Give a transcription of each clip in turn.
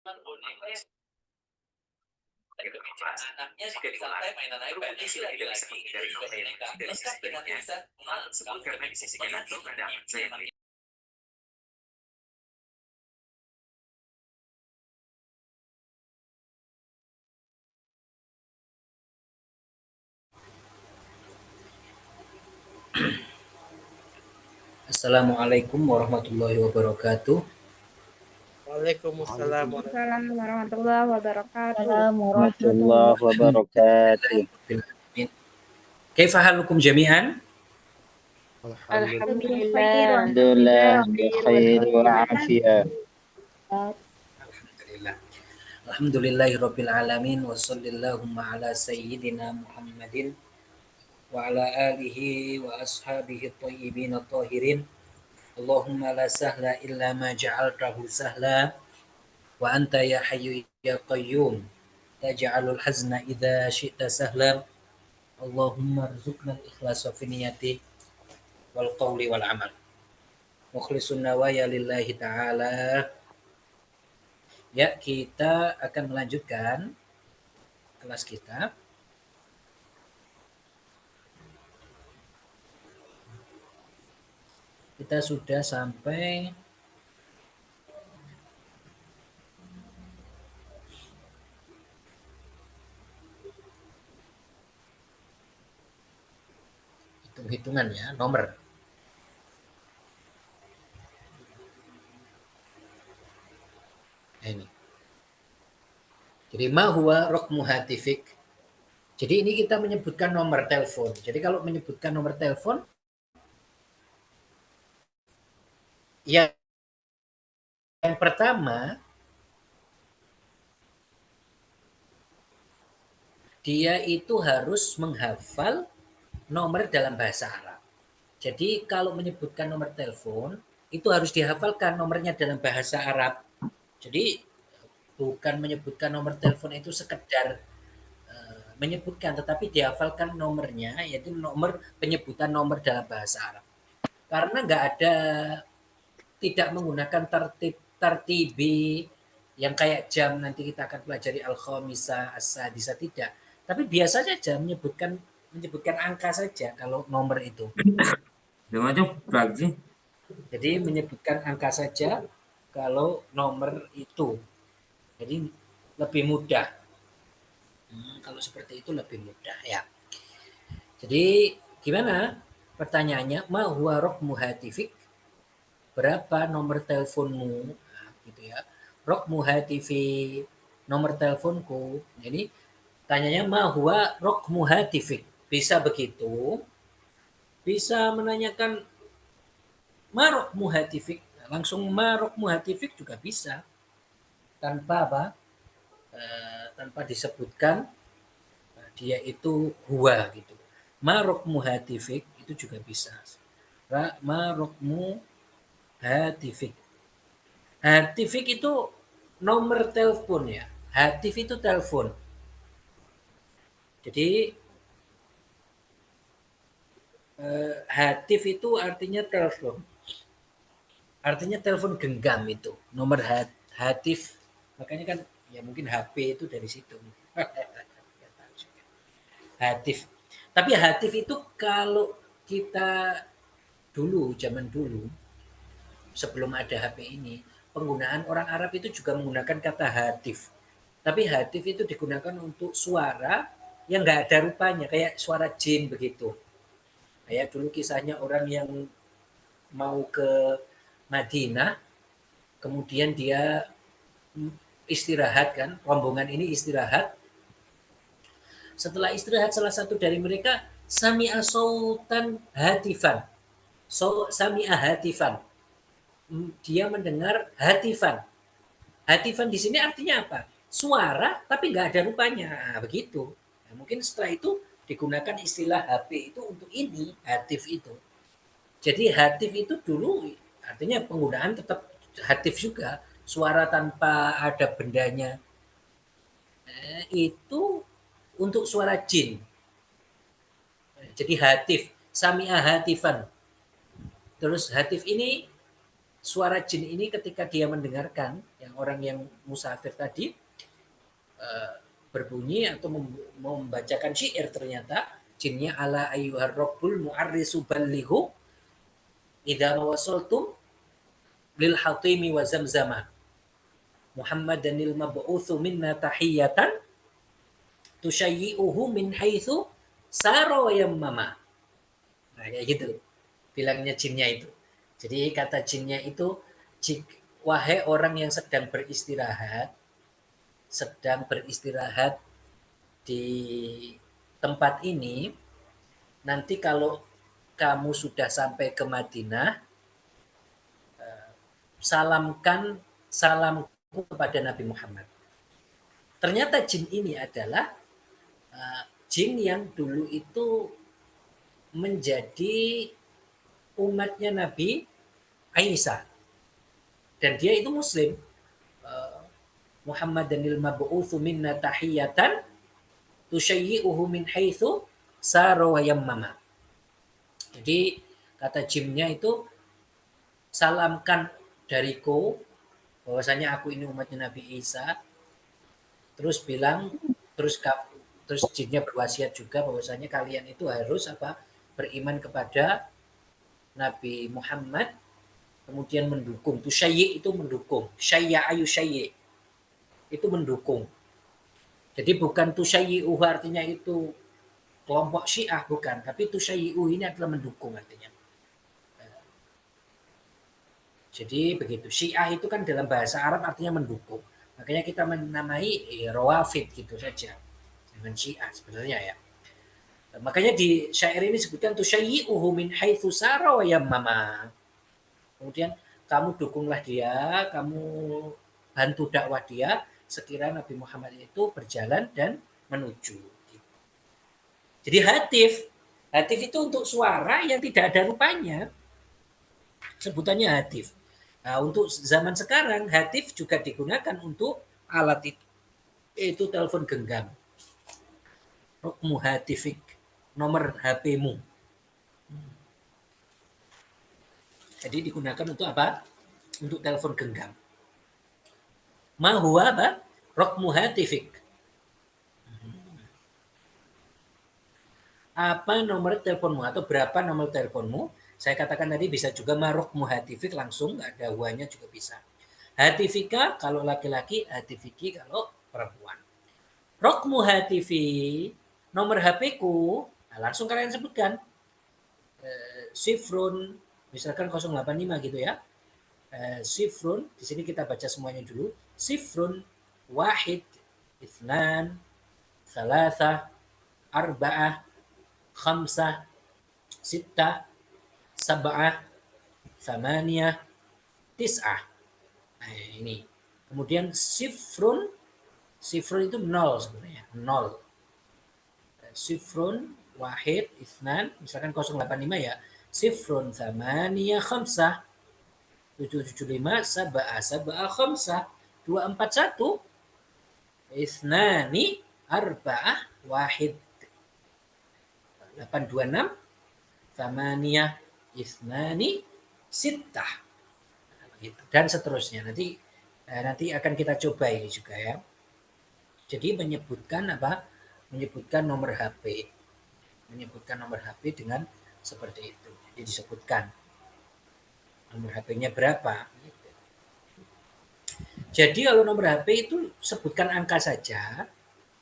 Anaknya santai mainan iPad itu lagi-lagi lengkap dengan tulisan karena di sisi kanan itu ada Assalamualaikum warahmatullahi wabarakatuh. Waalaikumsalam Assalamualaikum warahmatullahi wabarakatuh. warahmatullahi wabarakatuh. Kaifa halukum jami'an? Alhamdulillah. Alhamdulillah bikhair wa afiyah. Alhamdulillah. Alhamdulillahirabbil alamin wa sallallahu ala sayyidina Muhammadin wa ala alihi wa ashabihi thayyibin tahirin. Allahumma la sahla illa ma ja'altahu sahla wa anta ya hayyu ya qayyum taj'alul hazna idza syi'ta sahla. Allahumma rzuqna al-ikhlasa fi niyyati wal qawli wal amal. Mukhlisun nawaya lillahi ta'ala. Ya, kita akan melanjutkan kelas kita. Kita sudah sampai hitung-hitungan ya, nomor. Ini. Jadi ma huwa raqmu hatifik. Jadi ini kita menyebutkan nomor telepon. Jadi kalau menyebutkan nomor telepon yang pertama dia itu harus menghafal nomor dalam bahasa Arab. Jadi kalau menyebutkan nomor telepon itu harus dihafalkan nomornya dalam bahasa Arab. Jadi bukan menyebutkan nomor telepon itu sekedar menyebutkan, tetapi dihafalkan nomornya, yaitu nomor penyebutan nomor dalam bahasa Arab. Karena nggak ada, tidak menggunakan tartibi yang kayak jam, nanti kita akan pelajari al-khamisah, as-sadisah, tidak. Tapi biasanya saja menyebutkan angka saja kalau nomor itu. Jadi menyebutkan angka saja kalau nomor itu. Jadi lebih mudah. Kalau seperti itu lebih mudah ya. Jadi gimana pertanyaannya? Ma huwa raqmu hatifik? Berapa nomor teleponmu? Nah, gitu ya. Raqmu hatifi, nomor teleponku. Jadi tanyanya ma huwa raqmu hatifik? Bisa begitu. Bisa menanyakan ma raqmu hatifik? Langsung ma raqmu hatifik juga bisa. Tanpa apa? Tanpa disebutkan dia itu huwa gitu. Ma raqmu hatifik itu juga bisa. Ma raqmu hatifik. Hatifik itu nomor telepon ya. Hatif itu telepon. Jadi hatif itu artinya telepon. Artinya telepon genggam itu. Nomor hatif. Makanya kan ya mungkin HP itu dari situ. Hatif. Tapi hatif itu kalau kita dulu, zaman dulu, sebelum ada HP ini, penggunaan orang Arab itu juga menggunakan kata hatif. Tapi hatif itu digunakan untuk suara yang nggak ada rupanya, kayak suara jin begitu. Kayak dulu kisahnya orang yang mau ke Madinah, kemudian dia istirahat kan, rombongan ini istirahat. Setelah istirahat salah satu dari mereka sami'a sautan hatifan. Sami'a hatifan. Dia mendengar hatifan. Hatifan di sini artinya apa? Suara tapi nggak ada rupanya. Nah, begitu. Nah, mungkin setelah itu digunakan istilah HP itu untuk ini, hatif itu. Jadi hatif itu dulu artinya penggunaan tetap hatif juga. Suara tanpa ada bendanya. Itu untuk suara jin. Jadi hatif, sami'ah hatifan. Terus hatif ini suara jin ini ketika dia mendengarkan yang orang yang musafir tadi berbunyi atau membacakan syair, ternyata jinnya ala ayyuhar rabbul mu'arrisu ballighu idza wasaltum lil hatimi wa zamzama Muhammadanil mab'utsu minna tahiyatan tusyayyi'uhu min haitsu sara wa yammama. Nah, kayak gitu bilangnya jinnya itu. Jadi kata jinnya itu, wahai orang yang sedang beristirahat di tempat ini, nanti kalau kamu sudah sampai ke Madinah, salamkan salamku kepada Nabi Muhammad. Ternyata jin ini adalah jin yang dulu itu menjadi umatnya Nabi Isa. Dan dia itu muslim. Muhammadanil mab'utsu minna tahiyatan tusyayyi'uhu min haitsu sara wa yammama. Jadi kata jinnya itu, salamkan dariku bahwasanya aku ini umatnya Nabi Isa. Terus bilang, terus jinnya berwasiat juga bahwasanya kalian itu harus beriman kepada Nabi Muhammad, kemudian mendukung. Tusyayyi itu mendukung. Syayya ayu syayyi itu mendukung. Jadi bukan tusyayyi'uhu artinya itu kelompok Syiah, bukan. Tapi tusyayyi'uhu ini adalah mendukung artinya. Jadi begitu. Syiah itu kan dalam bahasa Arab artinya mendukung. Makanya kita menamai Rawafid gitu saja. Dengan Syiah sebenarnya ya. Makanya di syair ini disebutkan tusyayyi'uhu min haitsu sara wa yammama. Kemudian kamu dukunglah dia, kamu bantu dakwah dia sekiranya Nabi Muhammad itu berjalan dan menuju. Jadi hatif itu untuk suara yang tidak ada rupanya, sebutannya hatif. Nah, untuk zaman sekarang hatif juga digunakan untuk alat itu telepon genggam. Rukmu hatifik, nomor HP-mu. Jadi digunakan untuk apa? Untuk telepon genggam. Ma huwa apa? Rukmu hatifik. Apa nomor teleponmu atau berapa nomor teleponmu? Saya katakan tadi bisa juga maruk muhatifik langsung, nggak ada huanya juga bisa. Hatifika kalau laki-laki, hatifiki kalau perempuan. Rokmu hatifi, nomor HP ku, nah langsung kalian sebutkan. Sifrun, misalkan 085 gitu ya. Sifrun, di sini kita baca semuanya dulu. Sifrun, wahid, ifnan, salasah, arba'ah, khamsah, sittah, sab'ah, thamaniyah, tis'ah. Nah, ini. Kemudian sifrun itu nol sebenarnya. Nol. Sifrun, wahid, isnan. Misalkan 085 ya. Sifrun, thamaniyah, khamsah. 775, sab'ah, khamsah. 241, isnani, arba'ah, wahid. 826, thamaniyah, isnani, sittah. Dan seterusnya. Nanti akan kita coba ini juga ya. Jadi menyebutkan nomor HP. Menyebutkan nomor HP dengan seperti itu. Jadi disebutkan nomor HP-nya berapa. Jadi kalau nomor HP itu sebutkan angka saja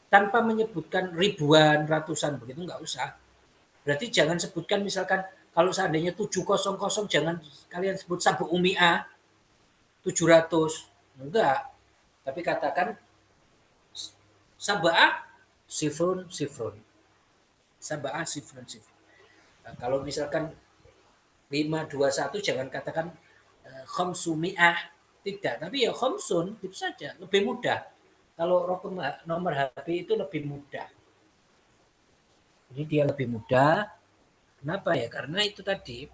tanpa menyebutkan ribuan, ratusan begitu, nggak usah. Berarti jangan sebutkan misalkan kalau seandainya 700, jangan kalian sebut sabu umi'ah 700. Enggak. Tapi katakan sab'ah sifrun. Sab'ah sifrun. Nah, kalau misalkan 521 jangan katakan khamsumi'ah. Tidak, tapi ya khamsun itu saja, lebih mudah. Kalau nomor HP itu lebih mudah. Jadi dia lebih mudah. Kenapa ya? Karena itu tadi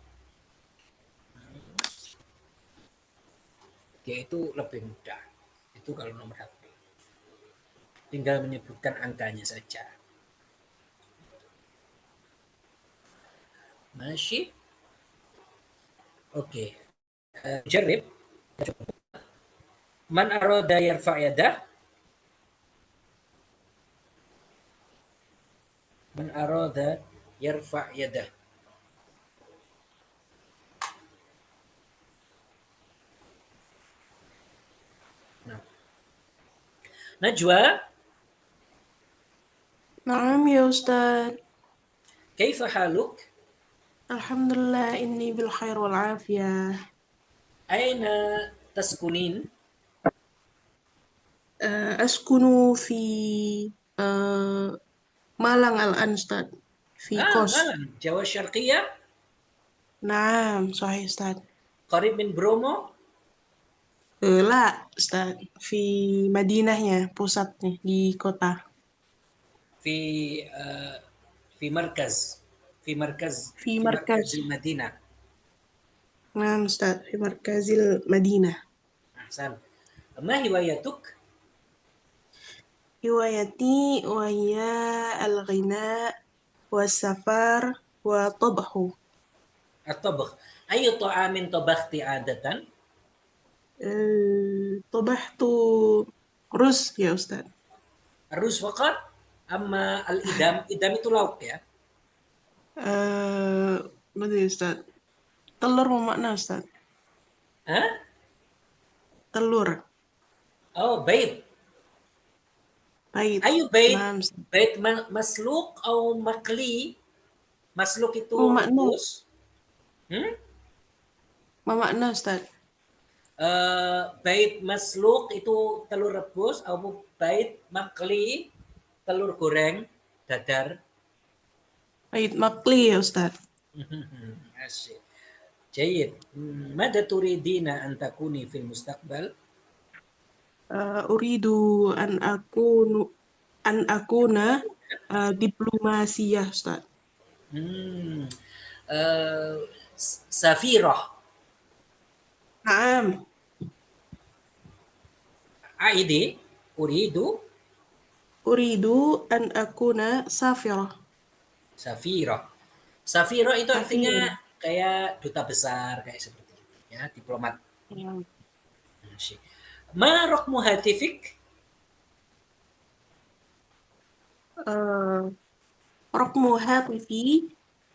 dia itu lebih mudah. Itu kalau nomor HP. Tinggal menyebutkan angkanya saja. Masih? Oke. جرب. من أراد يرفع يده. من أراد يرفع يده. نعم. نجوى، نعم يا أستاذ. كيف حالك؟ الحمد لله إني بالخير والعافية. أين تسكنين؟ أسكن في مالang الآن أستاذ، في كوس. مالم، جوا الشرقية، نعم صحيح أستاذ. قريب من برومو. لا أستاذ، في مدينهnya, pusatnya di kota. في في مركز في مركز في في مركز مركز. المدينة. نعم أستاذ، في مركز المدينة. أحسن. ما هوايتك؟ هوايتي وهي الغناء والسفر والطبخ. الطبخ. أي طعام طبخت عادة؟ طبخت رز يا أستاذ. الرز فقط؟ أما الإدام، إدام itu lauk ya? Betul ya Ustaz. Telur bermakna Ustaz. Hah? Telur. Oh, بيض. Pahit. أي بيض؟ Nah, Ustaz. بيض مسلوق أو مقلي؟ مسلوق itu Bermakna. rebus. Bermakna Ustaz. Bait masluk itu telur rebus, atau bait makli telur goreng dadar. Pahit makli ya Ustaz. Asyik. جيد. ماذا تريدين أن تكوني في المستقبل؟ أريد أن أكون دبلوماسية Ustaz. سفيرة. نعم. عيدي. أريد أن أكون سافرة. سفيرة. سفيرة itu artinya Safira. kayak duta besar, kayak seperti itu ya, diplomat. Ya. ماشي. ما رقم هاتفك؟ رقم هاتفي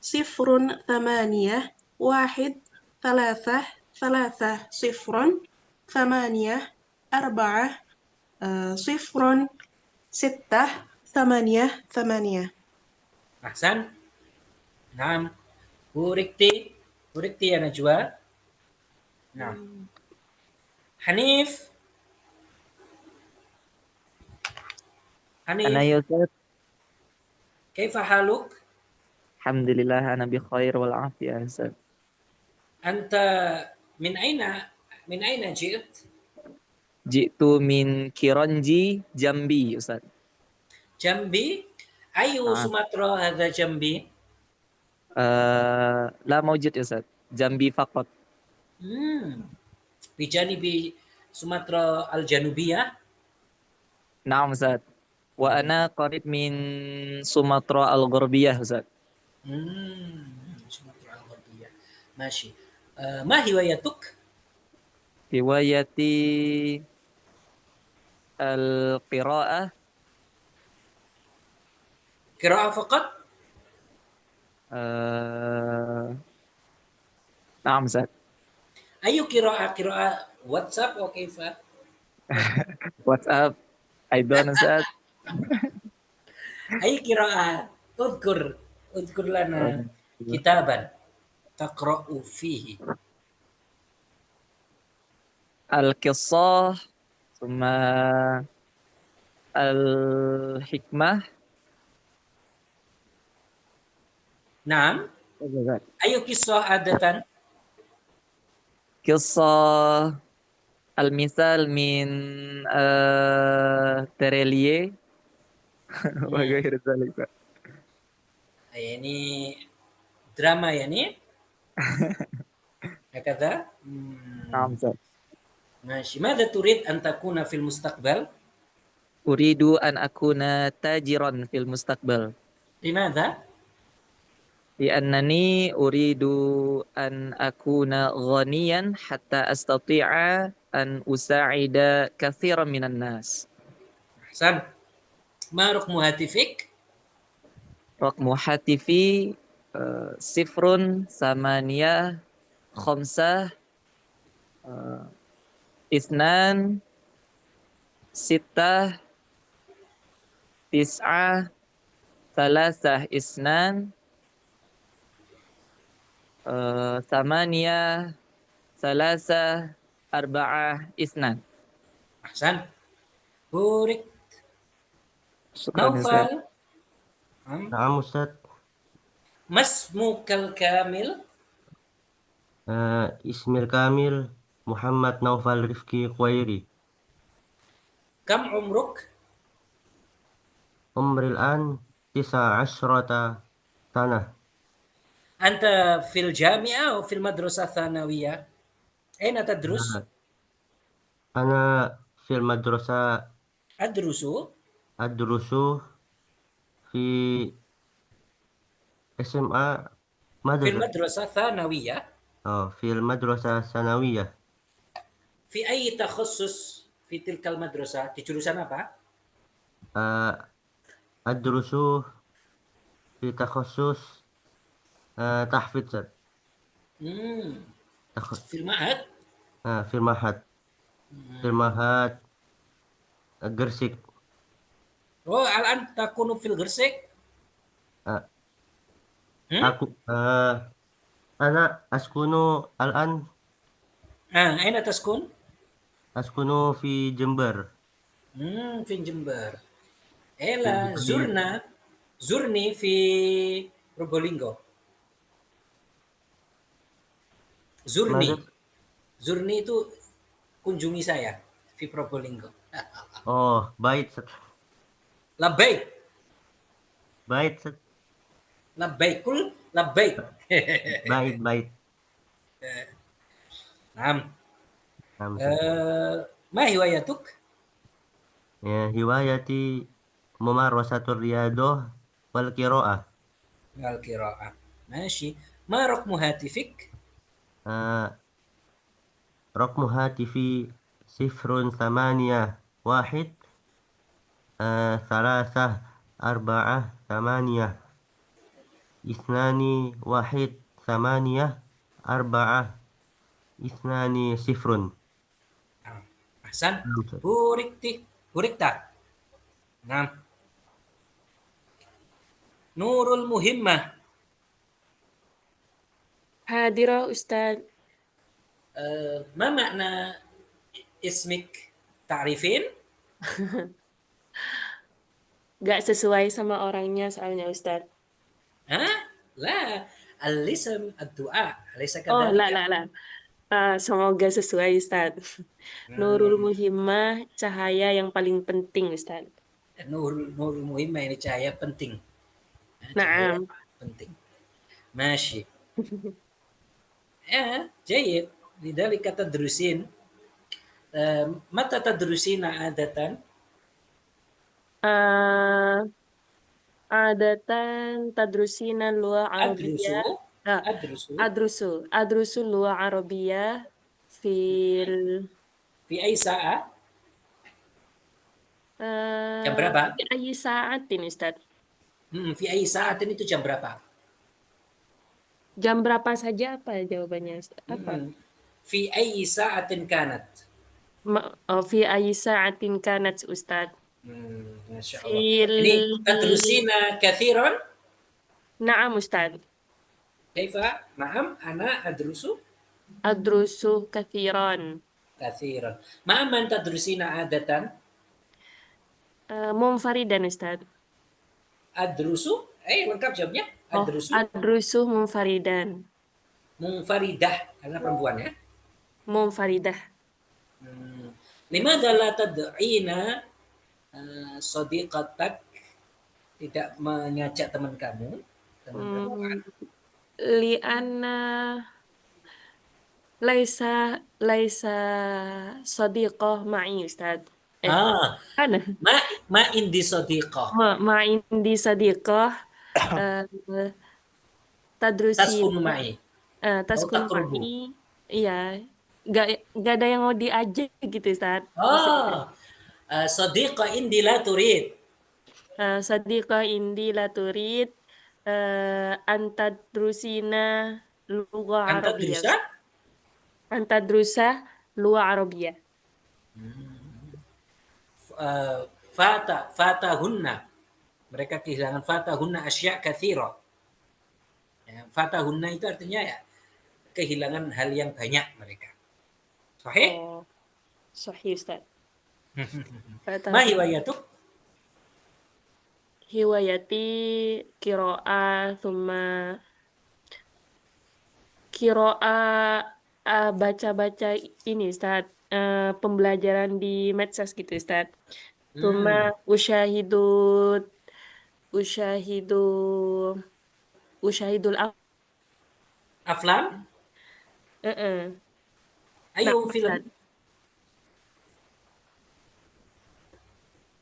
081330 أحسن. نعم. وركتي يا نجوى. نعم. حنيف. أنا حنيف، يا أستاذ. كيف حالك؟ الحمد لله أنا بخير والعافية يا أستاذ. أنت من أين جئت؟ جئت من كيرانجي جنبي أستاذ. جنبي؟ أي نعم. سوماترا هذا جنبي؟ لا موجود يا أستاذ، جنبي فقط. بجانب سوماترا الجنوبية؟ نعم أستاذ، وأنا قريب من سومطرة الغربية أستاذ. سوماترا الغربية. ماشي. ما هوايتك؟ هوايتي القراءة. قراءة فقط؟ نعم أستاذ. أي قراءة؟ قراءة واتساب أو كيف؟ واتساب أيضا أستاذ. أي قراءة؟ اذكر لنا كتابا تقرأ فيه. القصة، ثم الحكمة. نعم. أي قصة عادة؟ قصة المثال من تريليه وغير ذلك. يعني دراما يعني هكذا. نعم صح. ماشي. ماذا تريد أن تكون في المستقبل؟ أريد أن أكون تاجرا في المستقبل. لماذا؟ Li'annani uridu an akuna ghaniyan hatta astati'a an usa'ida katsiran minan nas. Ahsan. Ma raqmu hatifik? Raqmu hatifi sifrun samaniyah khamsah isnan sittah tis'ah salasah isnan samaniyah salasah arba'ah isnan. Ahsan. Burik. Syukran Ustaz. Naufal. نعم أستاذ. Masmukal kamil? اسمي الكامل محمد نوفل رفقي قويري. Kam umruk? عمري الآن 19 سنة. Anta fil jami'ah atau fil madrasah thanawiyah? Aina tadrus? أنا في المدرسة Adrusu? أدرس في SMA Fil مدرسة madrasah thanawiyah? في المدرسة الثانوية. Fi ayyi takhassus fi tilkal madrasah? Di jurusan apa? آه، أدرس في تخصص تحفيظ. Hmm. تخ- Fil ma'had? في المعهد Gersik. Oh, al-an takunu fil Gresik? آه، Hmm? أنا أسكن الآن Aina taskun? أسكن في جمبر. Fi Jember. في Ela, البداية. zurni fi Probolinggo. Zurni. ماذا؟ Zurni itu kunjungi saya di Probolinggo. بايت Labbaik. بايت Labbaikul labbaik. بايت. Naam. نعم. Ma hiwayatuk? هوايتي ممارسة الرياضة والقراءة. Al-qira'ah. Mashi. Ma raqmu hatifik? رقم هاتفي 081 348 218 4 0. Ahsan. Burikta. Naam. Nurul Muhimmah. Hadirah Ustaz. Ma makna ismik? Ta'rifin? Gak sesuai sama orangnya soalnya Ustaz. La. Al-lism ad-du'a. Alaysa Oh, kadhalika? la. Semoga sesuai Ustaz. Nurul Muhimmah, cahaya yang paling penting Ustaz. Nurul Muhimmah ini cahaya penting. Cahaya Naam. penting. Mashi. Jayid. Lidhalika tadrusin. Mata tadrusina adatan? Adatan tadrusina luar Adrusu? Arabiyah. Adrusu? Adrusu luar Arabiyah fil Fi ay sa'a? Jam berapa? fi ayyi sa'atin Ustaz. Fi ay sa'atin itu jam berapa? Jam berapa saja apa jawabannya Ustaz? Apa? Fi ayyi sa'atin kanat? Fi ayyi sa'atin kanat Ustaz. Masya Allah. Ini tadrusina kathiran? Naam Ustaz. Kaifa? Na'am, ana adrusu Adrusu kathiran. kathiran. Ma man tadrusina adatan? Munfaridan Ustaz. Adrusu? Lengkap jawabnya. Adrusu. Adrusu munfaridan. Munfaridah. Karena perempuan ya. Munfaridah. Limadha la tad'ina sadiqatak? Tidak mengajak teman kamu? Teman perempuan. Li'anna laisa sadiqah ma'i Ustaz. Ana Ma indi sadiqah. ma indi sadiqah Taskunu tadrusina, ma'i. taskunu taqrubu. ma'i, iya, nggak ada yang mau diajak gitu Ustaz. Oh, sadiqa indi la turid. Sadiqah indi la turid antadrusina lugha Anta Arabiyyah. drusa? Antadrusa lugha Arabiyyah. Fatahunna. Mereka kehilangan fatahunna asya kathira. Ya, fatahunna itu artinya ya kehilangan hal yang banyak mereka. Sahih? Oh, sahih Ustaz. Ma Fatahun hiwayatuk? hiwayati kiro'ah thumma kiro'ah baca-baca ini Ustaz. Pembelajaran di medsos gitu Ustaz. Thumma Hmm. usyahidu usyahidu usyahidul Aflam? Heeh. Nah, Ayo Ustaz. film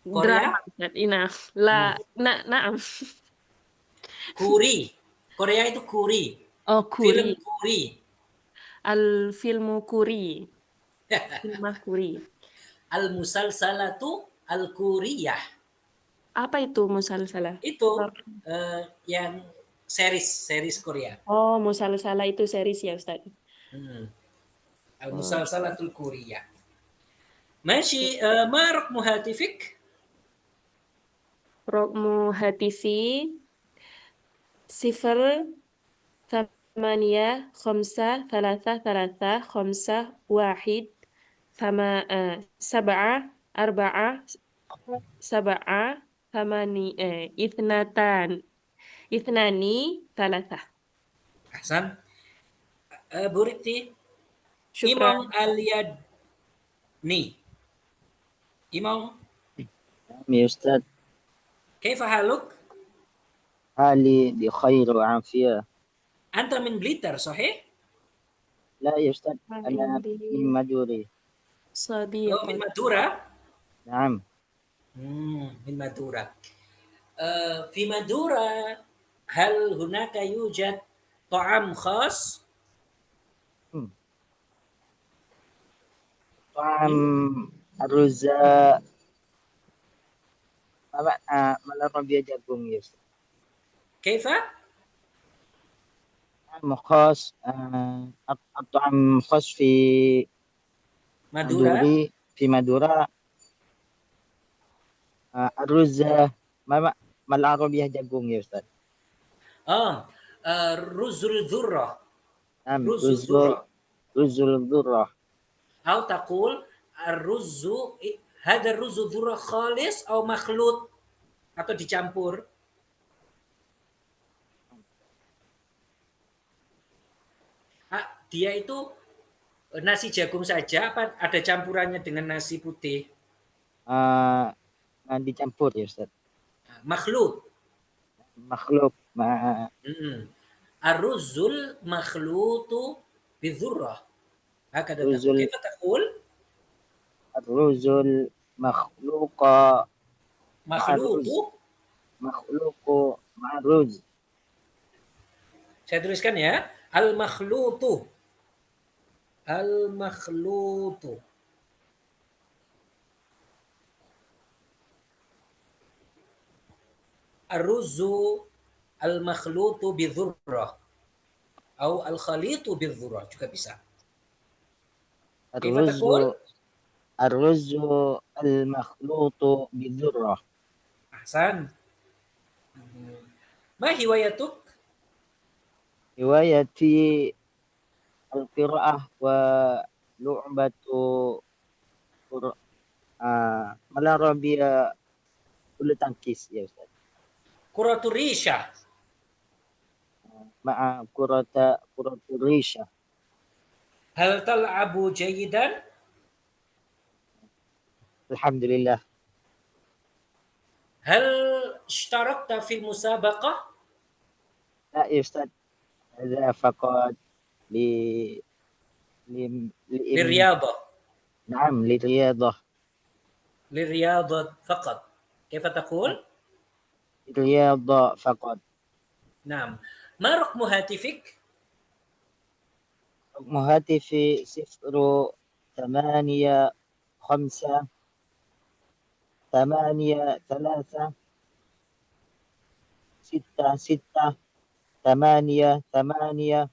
Korea? Drama Ustaz. Ina. La, naam. Kuri. Korea itu kuri. Oh, Film Kuri. kuri. Al-filmu Kuri. Film Kuri. Al-musalsalatu al-kuriyah. Apa itu musalsalah? Itu yang series Korea. Oh, musalsalah itu series ya, Ustaz. Hmm. Oh. Al-musalsalatul kuriyah. ماشي ما رقم هاتفك؟ Rokmu hatifi 08 ithnani thalatha. Ahsan. Buriti. Syukran. Imong Al-Yadni. Imong, يا أستاذ كيف حالك؟ حالي بخير وعافية. أنت من بليتر صحيح؟ لا يا أستاذ أنا Indi من مدوري. Oh, min sadiqat. Madura? نعم. من مادورا. في مادورا هل هناك يوجد طعام خاص؟ طعام الرز Malarabia jagung ya Ustaz. كيف؟ طعام خاص الطعام خاص في مادورا؟ في مادورا الرز Malarabia jagung ya Ustaz. رز الذرة. نعم رز الذرة. رز الذرة. أو تقول الرز هذا الرز الذرة خالص أو مخلوط atau dicampur? Dia itu nasi jagung saja apa ada campurannya dengan nasi putih? Dicampur ya Ustaz. Makhluk. Makhluk. Ar-ruzul makhlutu bidzurrah. هكذا تقول. كيف تقول؟ الرز المخلوق مع الرز. Saya tuliskan ya. Al-makhlutu. Al-makhlutu. Ar-ruzu al-makhlutu bidzurrah. Atau al-khalitu bidzurrah juga bisa. الرز المخلوط بالذرة. Ahsan. Ma hiwayatuk? هوايتي القراءة ولعبة Malarabia bulu tangkis ya Ustaz. Kuraturisha. مع كرة الريشة. Hal tal'abu jayidan? الحمد لله. Hal ishtarakta fil musabaqah? لا يا أستاذ هذا فقط للرياضة. نعم للرياضة. للرياضة فقط. كيف تقول؟ الرياضة فقط. نعم. ما رقم هاتفك؟ رقم هاتفي 083 8 8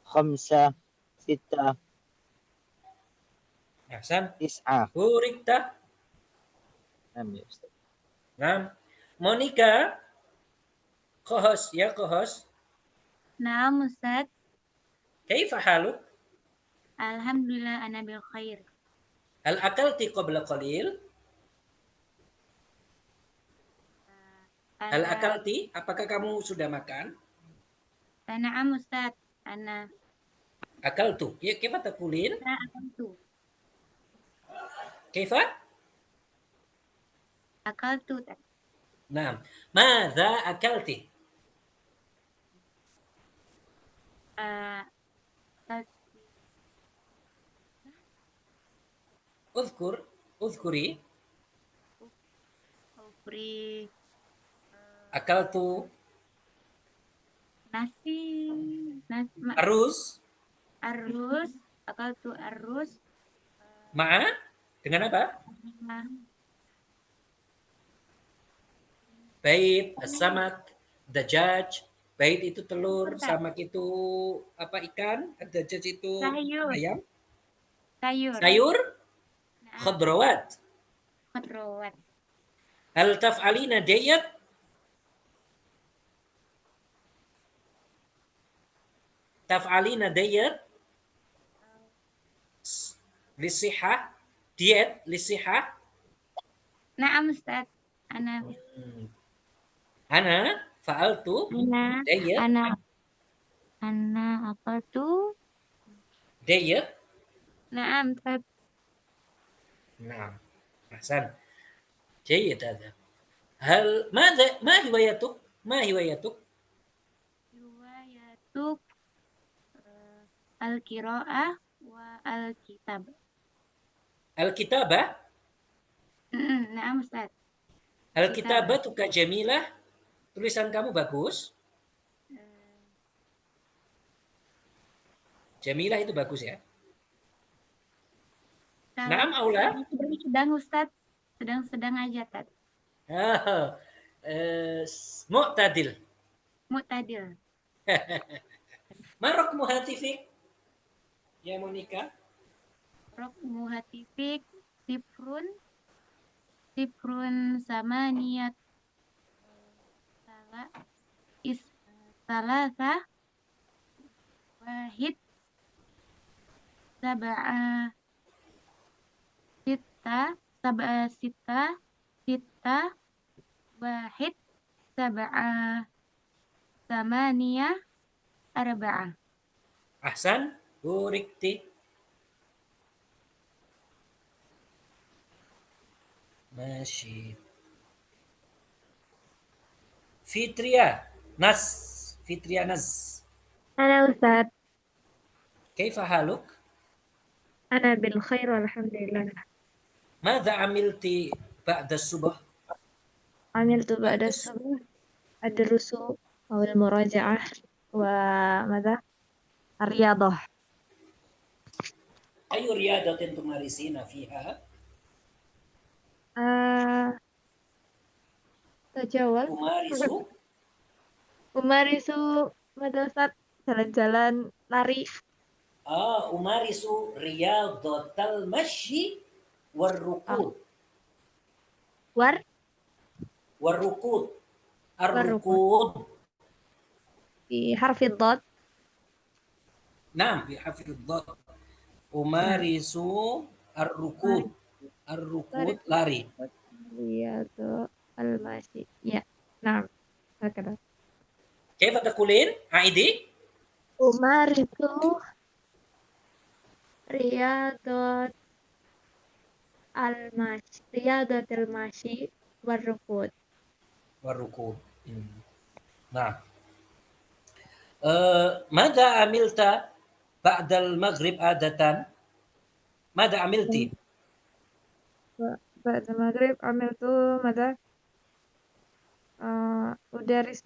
5 6 Ahsan. 9. Burikta. نعم يا أستاذ. Nah, Monica, kohos ya kohos. Naam Ustaz. Kaifa haluk? Alhamdulillah ana bil khair. Hal akalti qabla qalil? Hal Ana akalti? Apakah kamu sudah makan? Naam Ustaz. Ana Akaltu. Ya, kaifa takulin? akaltu. Kaifa? Akaltu. Nah, madza akalti? Ah, Uzkur, uzkuri. Ukri Akaltu nasi aruz arus. Akaltu arus. ma'a dengan apa? Ah, Bait, samak, dajaj. Bait itu telur, Ustaz. samak itu apa ikan, dajaj itu Sayur. ayam. Sayur. Sayur, Naam. khudrawat. Khudrawat. Hal taf'alina diyat? Taf'alina diyat? Lisihah, diet, lisihah. Naam Ustaz. Ana Ana fa'altu diyat, ana akaltu. diyat. Naam Ustaz. نعم أحسن جيد هذا هل ما هوايتك Riwayatuk al-qiraah wa al-kitab. الكتابة Naam Ustaz. الكتابة جميلة tulisan kamu bagus Jamilah itu bagus ya Naam aula Sedang Ustaz. Sedang aja Tad. Mu'tadil Mu'tadil. ما رقم هاتفك يا مونيكا Rokmu hatifik sifrun sama niat salasa wahid sab'a sita wahid sab'a samania arba'ah. أحسن burikti ماشي Fitria Naz Halo Ustaz, كيف حالك ana bil khair walhamdulillah. ماذا عملت بعد الصبح عملت بعد الصباح الدروس أو المراجعة وماذا؟ الرياضة. أي رياضة تمارسين فيها تجول أمارس ماذا Ustaz? Jalan-jalan, lari. أمارس رياضة المشي والركوض والركوض الركوض بحرف الضاد. نعم بحرف الضاد أمارس الركوض lari رياضة المشي. Ya, نعم هكذا. كيف تقولين عيدي أمارس رياضة المشي والركوض. والركوض نعم ماذا عملت بعد المغرب عادة ماذا عملت بعد المغرب عملت ماذا؟ أدرس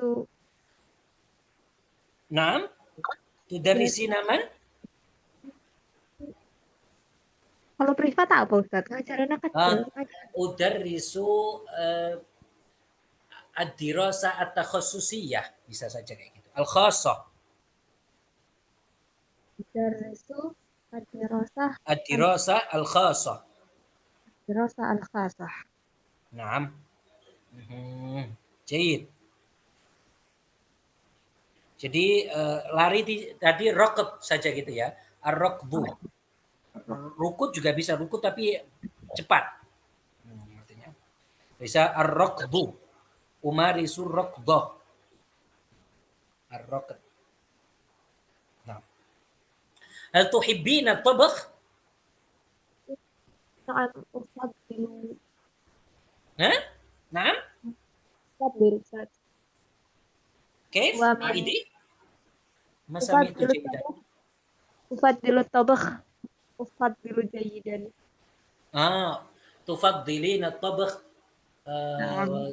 Naam, tudarrisina man? Kalau privat apa Ustaz? Ngajarin anak kecil. Udarrisu ad-dirasa at-takhassusiyah, bisa saja kayak gitu. Al-khassah, Darisu ad-dirasah ad-dirasa al-khassah. ad-dirasah al-khasah. Naam. Jayid. Jadi lari tadi rokeb saja gitu ya. Ar-rokbu. Rukut juga bisa rukut tapi cepat. Artinya bisa ar-rokbu. Umarisu rokboh. Ar-rokeb. Nah. Hal tuhibbina tabakh? Na'am ufaddilu Hah? Naam? ufaddilu Ustaz. Kaif? Wa min Aidi? Ma sami'tu ufaddilu jayidan. tabakh ufaddilu tabakh ufaddilu jayidan. Tufaddilina tabakh Na'am.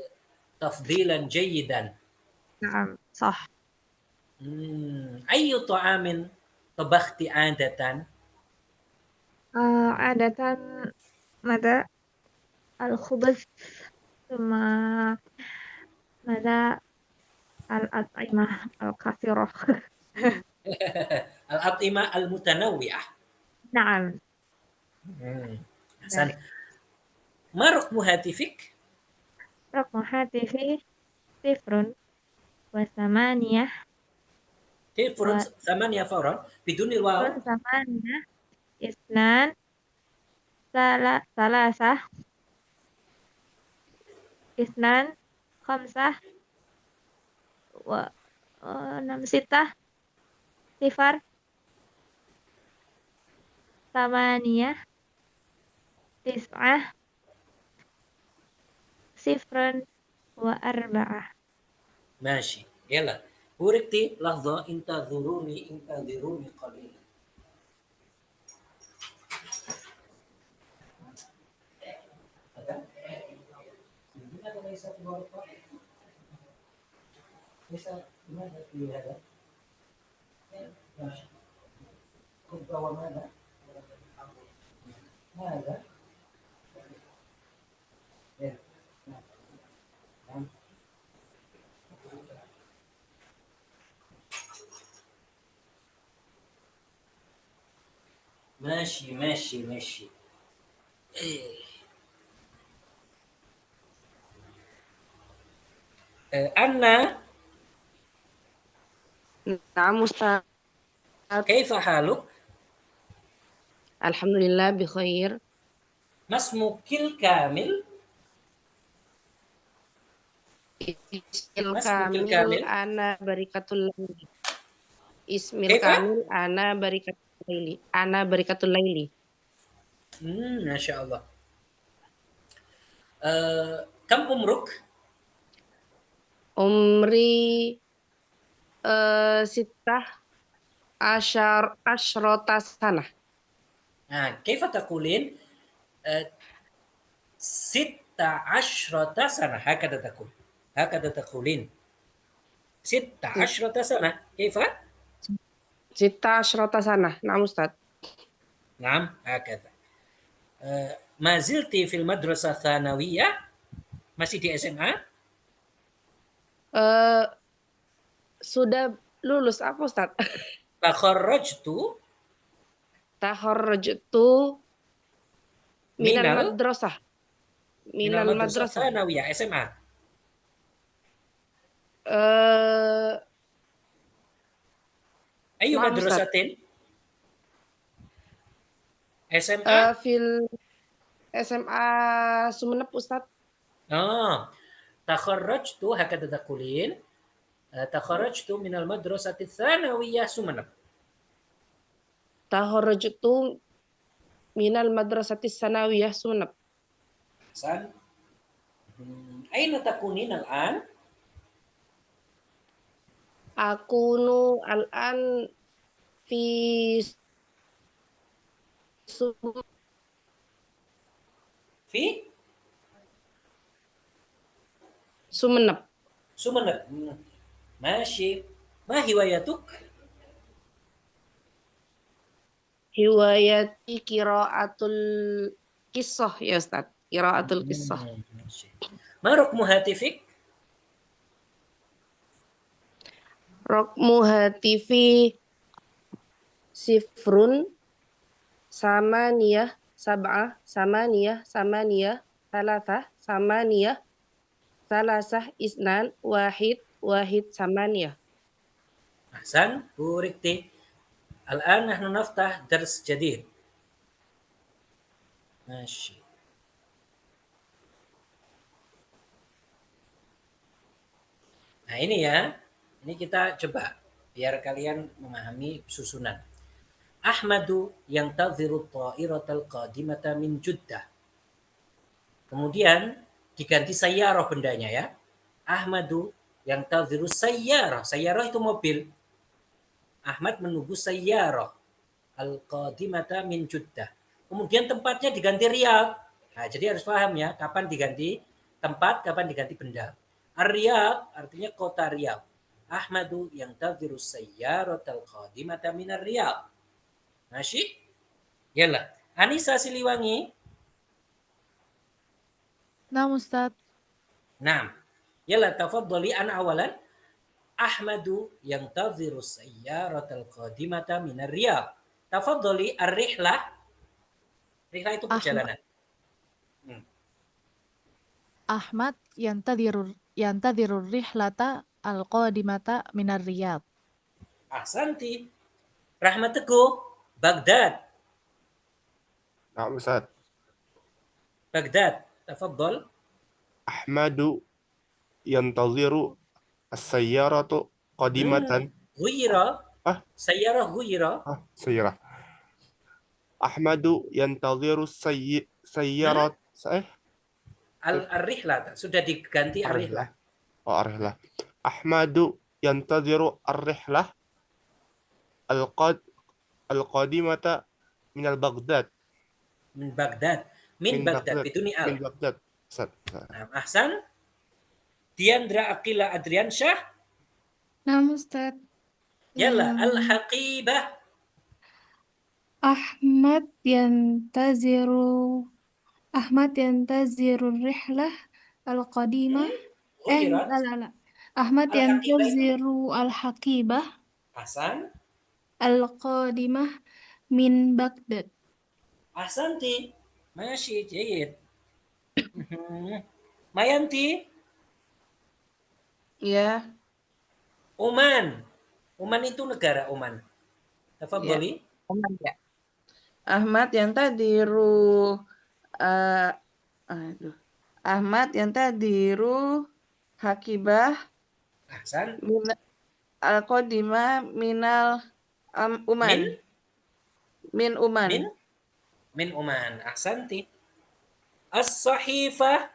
tafdilan jayidan. Na'am, sah. Ayyu ta'amin tabakhti adatan? Adatan mada al-khubuz sama mada al-at'imah al-kathirah. Al-at'imah al-mutanawwi'ah. Na'am. Hasan. Ma raqmu hatifik? Raqmu hatifi 0 wa 8 Tifrun thamaniya fawran bidunil waw. 8 isnan salasah isnan khamsah wa 6 sifar 8 tis'ah 0 wa 4. Mashi. Yalla. Burikti lahza intadhuruni qalilan. ليس لماذا في هذا؟ ماشي. وماذا؟ ماذا؟ ماشي ماشي ماشي. أنا نعم أستاذ. كيف حالك؟ الحمد لله بخير. ما اسمك الكامل؟ اسم ما اسمك الكامل الكامل؟ أنا بركة الليل. اسم كيف؟ الكامل أنا بركة الليل. أنا بركة الليل. ما شاء الله. كم عمرك؟ عمري 16 سنة. كيف تقولين 16 سنة؟ هكذا تقولين 16 سنة. كيف؟ 16 سنة. نعم أستاذ. نعم هكذا. ما زلت في المدرسة الثانوية؟ masih di SMA? Sudah lulus apa Ustaz? Takharrajtu minal madrasah. Minal madrasah. tsanawiyah, SMA. Ayu Na'am, Ustaz. madrasatin? SMA? Fil SMA Sumeneb Ustaz. Takharrajtu hakada taqulin. Takharrajtu minal madrasati tsanawiyah Sumeneb. Takharrajtu minal madrasati sanawiyah Sumeneb. Hasan. Aina takunin al-an? Akunu al-an fi Sumeneb. Sumeneb. Masih. Ma hiwayatuk? Hiwayati qiraatul qissah ya Ustaz. Qiraatul qissah. Ma rukmu hatifik? Rokmu hatifi sifrun samaniyah sab'ah samaniyah salasah samaniyah salasah isnan wahid samaniyah. Ahsan, burikti. Al-an nahnu naftah dars jadid. Masya. Nah ini ya, ini kita coba biar kalian memahami susunan. Ahmadu yang taziru ta'iratal qadimata min Juddah. Kemudian diganti sayyarah bendanya ya. Ahmadu yang taziru sayyarah. Sayyarah itu mobil. Ahmad menunggu sayyarah al-qadimata min Juddah. Kemudian tempatnya diganti Riyadh. Nah, jadi harus paham ya, kapan diganti tempat, kapan diganti benda. Ar-Riyadh artinya kota Riyadh. Ahmadu yang taziru sayyaratal qadimata min Riyadh. Masih? Yalah. Anissa Siliwangi. Nah, Ustaz. Naam. Yalah, tafaddali an awalan. Ahmadu yang taziru sayyaratal qadimata min Riyadh. Tafaddali ar-rihlah. Rihlah itu perjalanan. Ahmad yantadhirur rihlata al-qadimata minar Riyadh. Ahsanti. Rahmat Teguh, Baghdad. نعم أستاذ. Baghdad. Tafaddal. أحمد ينتظر السيارة قادمة. Ghuyira. Ah. Sayyarah ghuyira. سيارة. أحمد ينتظر سيارة Ar-rihlah. Sudah diganti ar-rihlah. الرحلة. أحمد ينتظر الرحلة القادمة من بغداد. Min Baghdad. Min Baghdad. Biduni al. من بغداد. Nah, Ahsan. Diandra Aqila Adriansyah. Nah, Ustaz. Yalla. Al-Haqibah. Ahmad yantaziru rihlah al-qadimah. Ghuyrat. La. Ahmad Al-Haqibah. yantaziru al-haqibah Ahsan. al-qadimah min Baghdad. Ahsanti. Masih jayid. Mayanti. Ya, Oman. Oman itu negara Oman. Tafadhali. Oman ya. Ahmad yantadiru Ahmad yantadiru hakibah Ahsan. al-qadimah minal Uman. Min Uman. Min Oman. Ahsanti. As-Sahifah.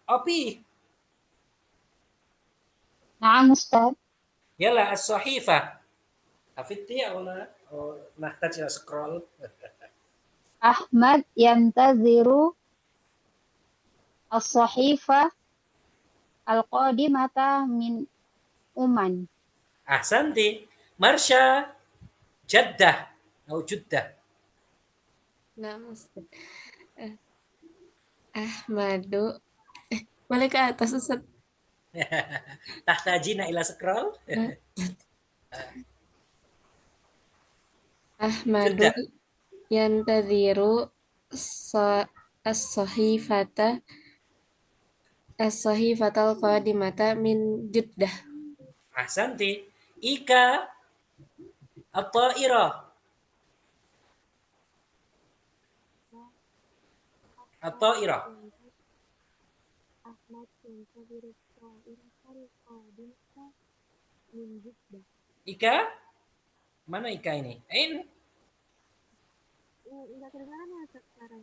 Api. نعم أستاذ. يلا الصحيفة. حفظتي ولا نحتاج سكرول؟ أحمد ينتظر الصحيفة القادمة من أمان. أحسنتي. مرشا جدة أو جدة. Nah, Ustaz. Ahmadu. Boleh ke atas, Ustaz? تحتاجين إلى سكرول؟ Ahmadu جدة. yantadhiru as-sahifata as-sahifatal qadimata min Juddah. أحسنتي. إيكا الطائرة. الطائرة. أحمد ينتظر الطائرة القادمة من جدة. Ika? Mana Ika ini? Ain? Enggak kedengaran ya sekarang.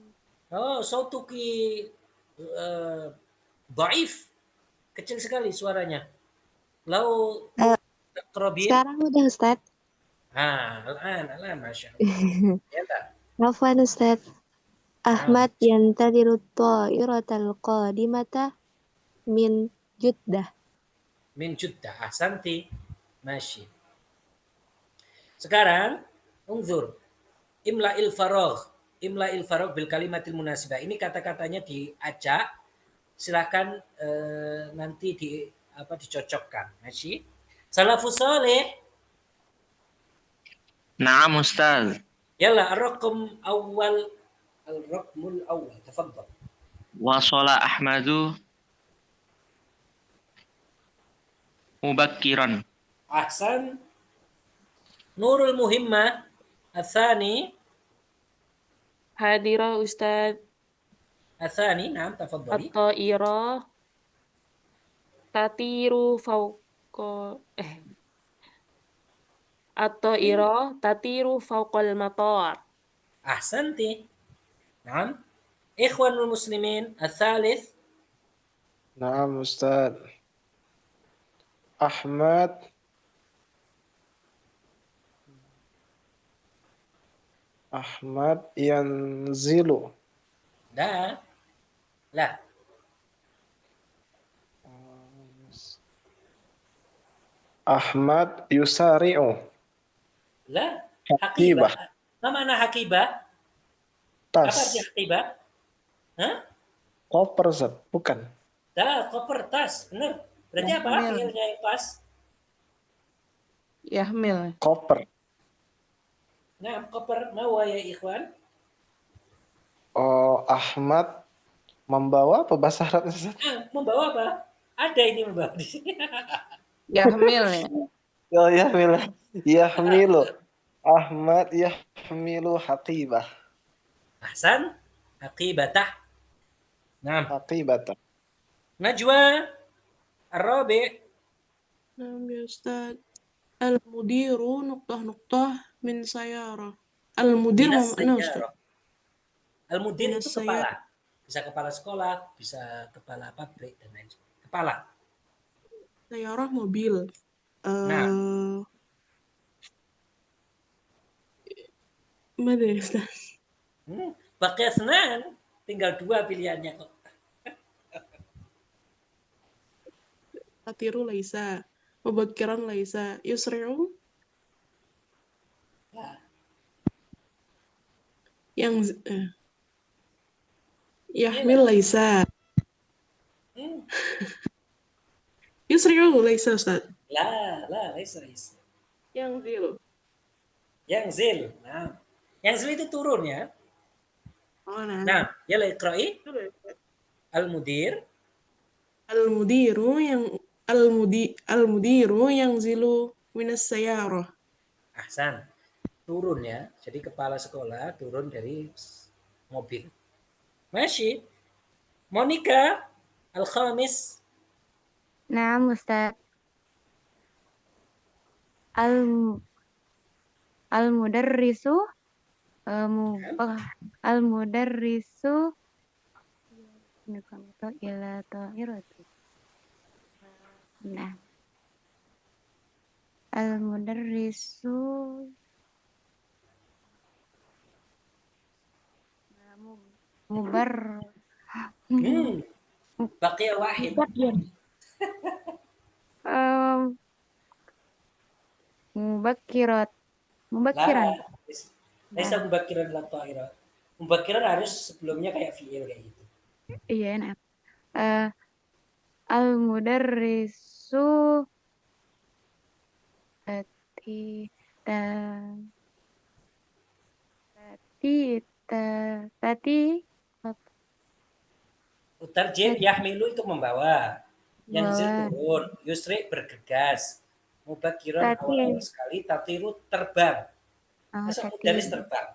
Oh, sautuki dhaif. Kecil sekali suaranya. Lau Robin. Sekarang udah Ustaz. Al-an, Masya Allah. Ya tak? Afwan Ustaz. Ahmad yantadiru ta'iratal qadimata min Juddah. min Jeddah. Ahsanti. Masyi. Sekarang unzur imla'il faragh. Imla'il faragh bil kalimatil munasibah. Ini kata-katanya diacak. Silakan nanti dicocokkan. Masyi. Salafus salih. نعم أستاذ. يلا الرقم الأول تفضل. وصل أحمد مبكرا. أحسن. نور المهمة الثاني. حاضرة أستاذ. الثاني نعم تفضلي. الطائرة تطير فوق الطائرة تطير فوق المطار. أحسنتي. نعم. إخوان المسلمين الثالث. نعم أستاذ. أحمد ينزل. لا. أحمد يسارع. لا. حقيبة. ما معنى حقيبة؟ Tas. Apa arti حقيبة? Hah? Koper, Zat. Bukan. Koper, tas. Benar. Berarti apa fiilnya yang pas? Yahmil. Koper. Nah, koper mau ya ikhwan? Oh, Ahmad membawa apa bahasa Arabnya, Zat? Membawa apa? Ada ini membawa di sini. Yahmil ya. Oh, yahmilu. Ahmad yahmilu haqibah. Ahsan. Haqibatah. Nah. Haqibatah. Najwa. Ar-Rabi. نعم يا أستاذ. المدير نقطة من سيارة. المدير mana Ustaz? Al-mudir itu kepala. Bisa kepala sekolah, bisa kepala pabrik dan lain sebagainya. Kepala. Sayarah mobil. Mana ya Ustaz? Pakai senan, tinggal 2 pilihannya kok. Tatiru laisa. Mubakiran laisa. Yusri'u. Yang Yahmil laisa. Yusri'u laisa Ustaz. La, laisa. Yang zil. Nah. Yang zil itu turun ya. Oh, nah, yala iqra'i. Al-mudir. Al-mudiru yang zilu minas sayarah. Ahsan. Turun ya. Jadi kepala sekolah turun dari mobil. Masih. Monica al-khamis. Naam Ustaz. Al-mudarrisu al-mudarrisu ila ta'irati. Nah. Al-mudarrisu Baqiya wahid. Mubakiran. Laisa mubakiran la ta'ira. Mubakiran harus sebelumnya kayak fi'il kayak gitu. Iya, enak. Al-mudarrisu tati Utarjib yahmilu itu membawa. Yang zil turun, yusri bergegas. Mubakiran awal sekali, tatiru terbang. Masa mudaris terbang?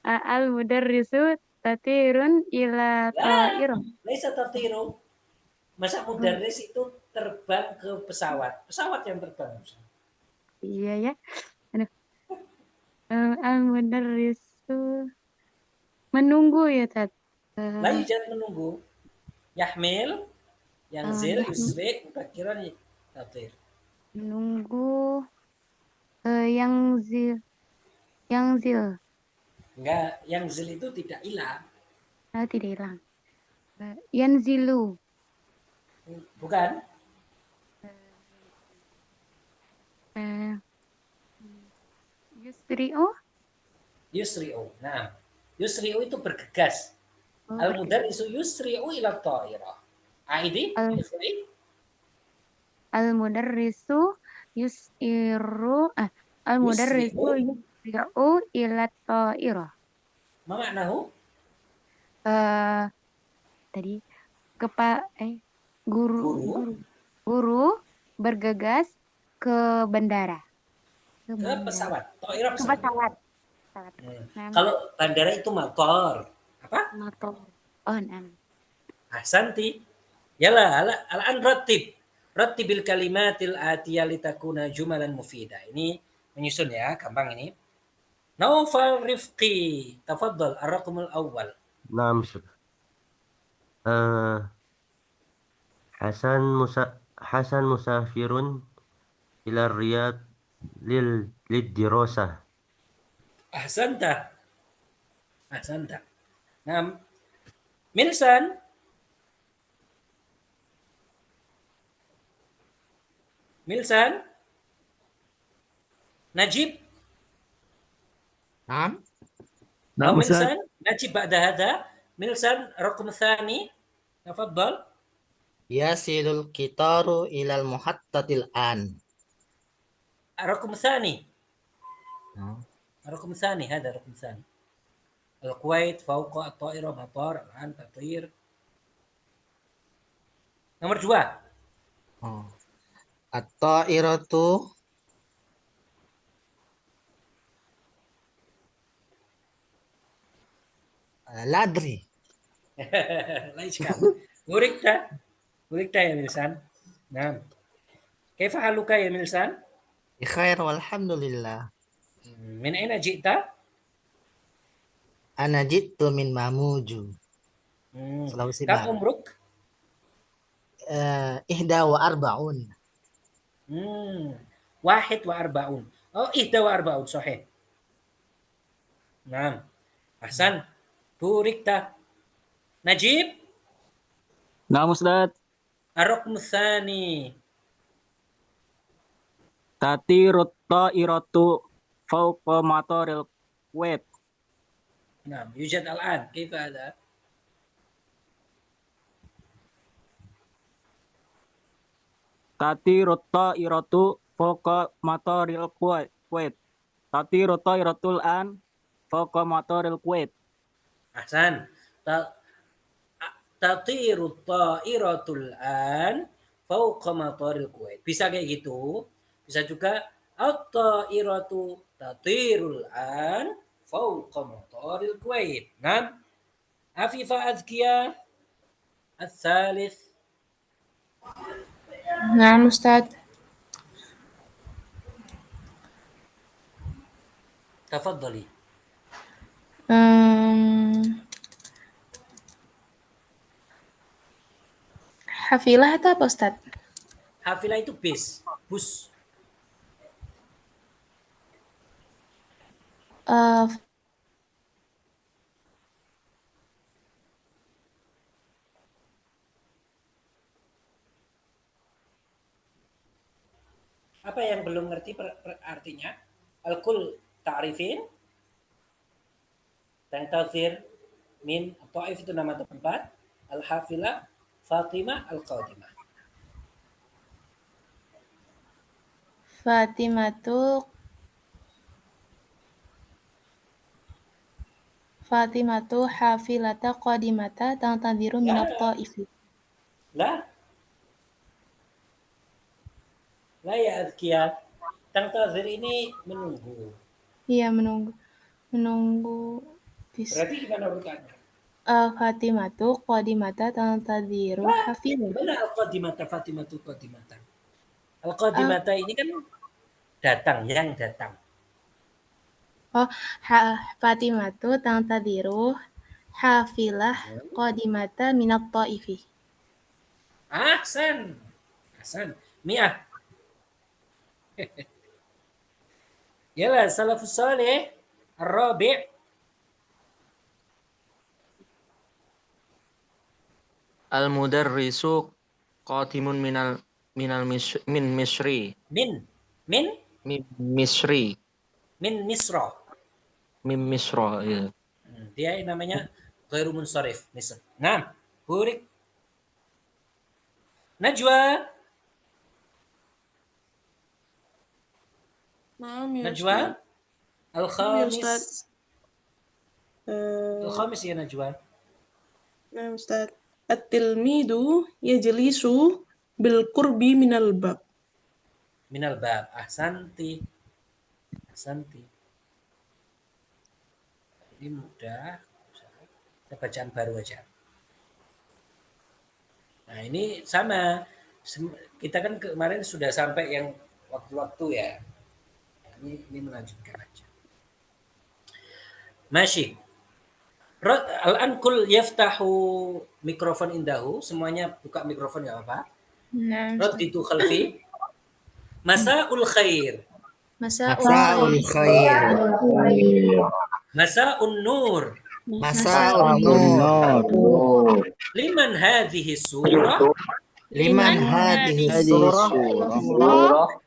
Al-mudarrisu tatirun ila ta'irun. Laisa tatiru. Masa mudaris itu terbang ke pesawat. Pesawat yang terbang. Iya ya. Al-mudarrisu menunggu ya, Tat. Lagi jangan menunggu. Yahmil, yang zil, yusri, mubakiran, tatir. Menunggu yang zil. Enggak, yang zil itu tidak hilang. Tidak hilang. Yanzilu. Bukan? Yusri'u. Yusri'u. Nah, yusri'u itu bergegas. Oh, Al-mudarrisu yusri'u ila ta'irah. Aidi, yusri'. Al-mudarrisu yus'iru al-mudarrisu Yusri'u. yusri'u ila ta'irah. Ma maknahu? Tadi guru Guru guru bergegas ke bandara. ke pesawat. Ta'irah Ke pesawat. pesawat. Kalau bandara itu motor. Apa? Motor. Oh, nah. Ahsanti. Yala, al-an rattibil kalimatil atiyah litakuna jumalan mufidah. Ini menyusun ya, gampang ini. Naufal Rifqi, tafaddal ar-raqmul awwal. نعم شيخ. حسن مسافر إلى الرياض للدراسة. Ahsanta. Ahsanta. Nah, Milsan. Milsan. Najib. نعم. نعم أستاذ. ملسان نجيب بعد هذا ملسان رقم ثاني تفضل. يصل القطار إلى المحطة الآن. رقم ثاني. رقم ثاني هذا رقم ثاني. الكويت فوق الطائرة مطار الآن تطير. nomor 2. الطائرة لا أدري. لا إشكال. وركت يا ملسان. نعم. كيف حالك يا ملسان؟ بخير والحمد لله. من أين جئت؟ أنا جئت من ماموجو. Sulawesi كم Barat. عمرك؟ 41. 41. Oh, 41 صحيح. نعم. أحسن. بوركت. نجيب. نعم أستاذ. الرقم الثاني. تطير الطائرة فوق مطار الكويت. نعم يوجد الآن. كيف هذا؟ تطير الطائرة فوق مطار الكويت. تطير الطائرة الآن فوق مطار الكويت. أحسن. تطير الطائرة الآن فوق مطار الكويت. Bisa kayak gitu. Bisa juga at-ta'iratu tatirul an fawqa mataril Kuwait. Nah, Afifah Azkia الثالث. نعم أستاذ. تفضلي. Hafilah itu apa Ustaz? Hafilah itu bus. Apa yang belum ngerti artinya? Al-kul ta'rifin. Tantazir min Taif itu nama tempat. Al-Hafilah Fatimah Al-Qadimah. Fatimatu hafilata qadimata tantadiru minat ta'ifi. La ya Azkia. Tantazir ini menunggu. Iya, menunggu. Berarti gimana urutannya? Fatimatu qadimata tantadiru hafilah. Benar Al-Qadimata Fatimatu Qadimata. Al-Qadimata ini kan yang datang. Fatimatu tantadiru hafilah qadimata minat ta'ifi. Ahsan. Mi'ah. Yala salafus salih Ar-Rabi'. Al-mudarrisu qadimun min Misri. Min Misri. min Misra. Min Misra, ya. Dia namanya ghairu munsharif. Misr. Nah, Burik. Najwa. Naam ya Najwa. Ustaz. Al-Khamis. Ustaz. Al-Khamis ya Najwa. Nah Ustaz. At-tilmidu yajlisu bil qurbi minal bab. Minal bab. Ahsanti. Ini mudah. Kita bacaan baru aja. Nah ini sama. Kita kan kemarin sudah sampai yang waktu-waktu ya. Ini melanjutkan aja. Masih. Al-an kul yaftahu mikrofon indahu. Semuanya buka mikrofon ya apa? Nah. Radditu khalfi. Masa'ul khair. Masa'ul khair. Masa'un nur. Masa'ul nur. Liman hadhihi surah? Liman hadhihi surah?